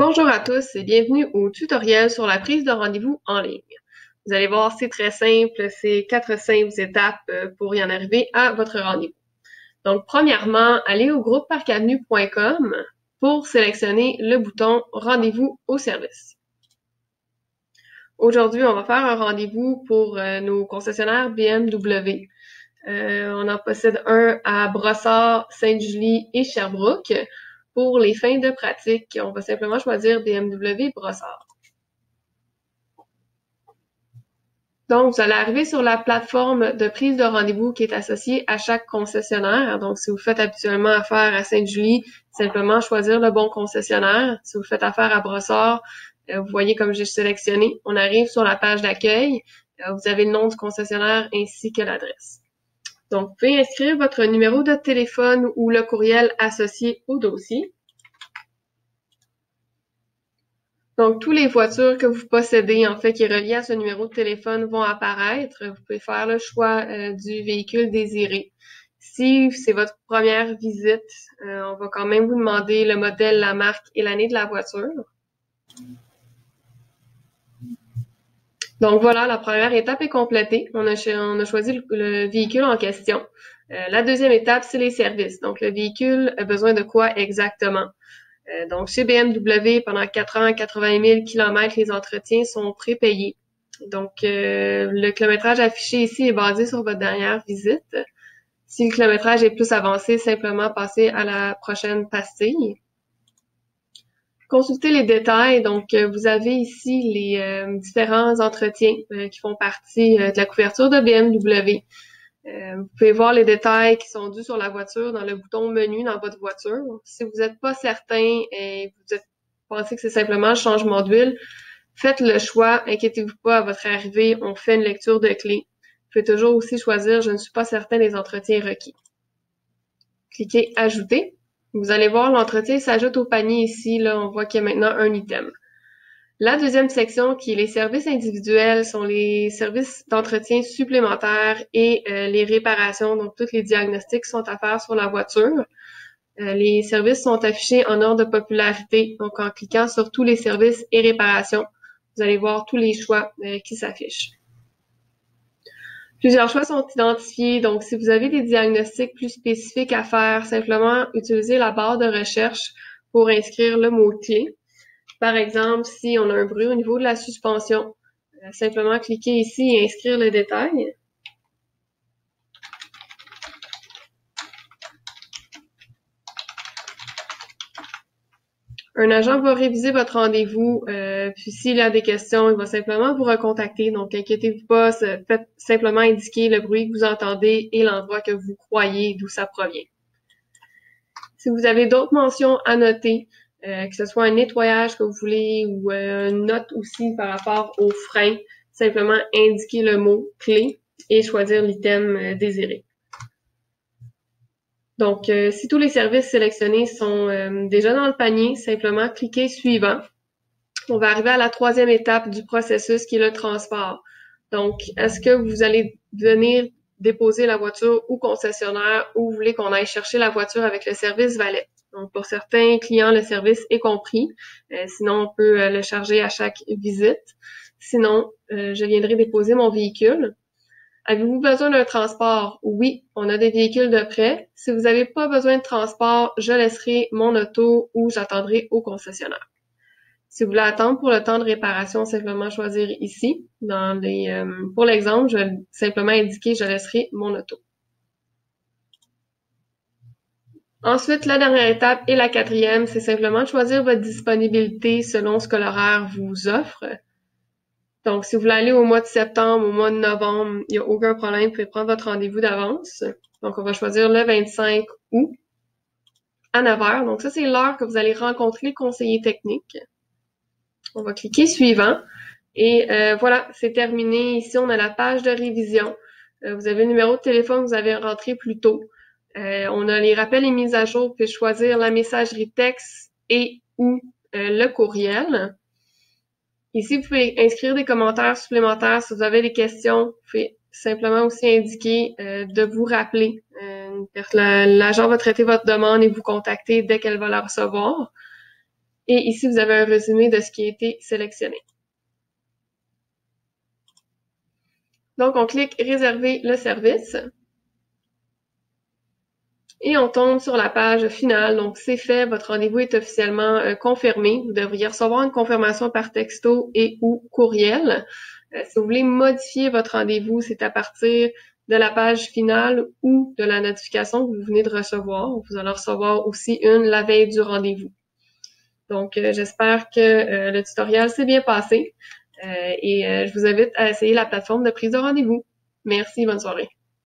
Bonjour à tous et bienvenue au tutoriel sur la prise de rendez-vous en ligne. Vous allez voir, c'est très simple, c'est 4 simples étapes pour y en arriver à votre rendez-vous. Donc, premièrement, allez au groupe parcavenue.com pour sélectionner le bouton Rendez-vous au service. Aujourd'hui, on va faire un rendez-vous pour nos concessionnaires BMW. On en possède un à Brossard, Sainte-Julie et Sherbrooke. Pour les fins de pratique, on va simplement choisir BMW Brossard. Donc, vous allez arriver sur la plateforme de prise de rendez-vous qui est associée à chaque concessionnaire. Donc, si vous faites habituellement affaire à Sainte-Julie, simplement choisir le bon concessionnaire. Si vous faites affaire à Brossard, vous voyez comme j'ai sélectionné, on arrive sur la page d'accueil. Vous avez le nom du concessionnaire ainsi que l'adresse. Donc, vous pouvez inscrire votre numéro de téléphone ou le courriel associé au dossier. Donc, toutes les voitures que vous possédez, en fait, qui est reliées à ce numéro de téléphone vont apparaître. Vous pouvez faire le choix du véhicule désiré. Si c'est votre première visite, on va quand même vous demander le modèle, la marque et l'année de la voiture. Donc voilà, la première étape est complétée. On a choisi le véhicule en question. La deuxième étape, c'est les services. Donc, le véhicule a besoin de quoi exactement? Donc, chez BMW, pendant 4 ans, 80 000 km, les entretiens sont prépayés. Donc, le kilométrage affiché ici est basé sur votre dernière visite. Si le kilométrage est plus avancé, simplement passer à la prochaine pastille. Consultez les détails. Donc, vous avez ici les différents entretiens qui font partie de la couverture de BMW. Vous pouvez voir les détails qui sont dus sur la voiture dans le bouton menu dans votre voiture. Si vous n'êtes pas certain et vous pensez que c'est simplement un changement d'huile, faites le choix, inquiétez-vous pas, à votre arrivée, on fait une lecture de clé. Vous pouvez toujours aussi choisir « Je ne suis pas certain des entretiens requis ». Cliquez « Ajouter ». Vous allez voir, l'entretien s'ajoute au panier ici. Là, on voit qu'il y a maintenant un item. La deuxième section, qui est les services individuels, sont les services d'entretien supplémentaires et les réparations. Donc, tous les diagnostics sont à faire sur la voiture. Les services sont affichés en ordre de popularité. Donc, en cliquant sur tous les services et réparations, vous allez voir tous les choix qui s'affichent. Plusieurs choix sont identifiés. Donc, si vous avez des diagnostics plus spécifiques à faire, simplement utilisez la barre de recherche pour inscrire le mot-clé. Par exemple, si on a un bruit au niveau de la suspension, simplement cliquer ici et inscrire le détail. Un agent va réviser votre rendez-vous, puis s'il a des questions, il va simplement vous recontacter. Donc, inquiétez-vous pas, faites simplement indiquer le bruit que vous entendez et l'endroit que vous croyez d'où ça provient. Si vous avez d'autres mentions à noter, que ce soit un nettoyage que vous voulez ou une note aussi par rapport aux freins, simplement indiquer le mot clé et choisir l'item désiré. Donc, si tous les services sélectionnés sont déjà dans le panier, simplement cliquez suivant. On va arriver à la troisième étape du processus qui est le transport. Donc, est-ce que vous allez venir déposer la voiture au concessionnaire ou vous voulez qu'on aille chercher la voiture avec le service valet? Donc, pour certains clients, le service est compris. Sinon, on peut le charger à chaque visite. Sinon, je viendrai déposer mon véhicule. Avez-vous besoin d'un transport? Oui, on a des véhicules de prêt. Si vous n'avez pas besoin de transport, je laisserai mon auto ou j'attendrai au concessionnaire. Si vous voulez attendre pour le temps de réparation, simplement choisir ici. Pour l'exemple, je vais simplement indiquer je laisserai mon auto. Ensuite, la dernière étape et la quatrième, c'est simplement de choisir votre disponibilité selon ce que l'horaire vous offre. Donc, si vous voulez aller au mois de septembre, au mois de novembre, il n'y a aucun problème, vous pouvez prendre votre rendez-vous d'avance. Donc, on va choisir le 25 août à 9 h. Donc, ça, c'est l'heure que vous allez rencontrer le conseiller technique. On va cliquer suivant. Et voilà, c'est terminé. Ici, on a la page de révision. Vous avez le numéro de téléphone que vous avez rentré plus tôt. On a les rappels et mises à jour. Vous pouvez choisir la messagerie texte et ou le courriel. Ici, vous pouvez inscrire des commentaires supplémentaires. Si vous avez des questions, vous pouvez simplement aussi indiquer de vous rappeler. L'agent va traiter votre demande et vous contacter dès qu'elle va la recevoir. Et ici, vous avez un résumé de ce qui a été sélectionné. Donc, on clique « Réserver le service ». Et on tombe sur la page finale. Donc, c'est fait. Votre rendez-vous est officiellement confirmé. Vous devriez recevoir une confirmation par texto et ou courriel. Si vous voulez modifier votre rendez-vous, c'est à partir de la page finale ou de la notification que vous venez de recevoir. Vous allez recevoir aussi une la veille du rendez-vous. Donc, j'espère que le tutoriel s'est bien passé et je vous invite à essayer la plateforme de prise de rendez-vous. Merci, bonne soirée.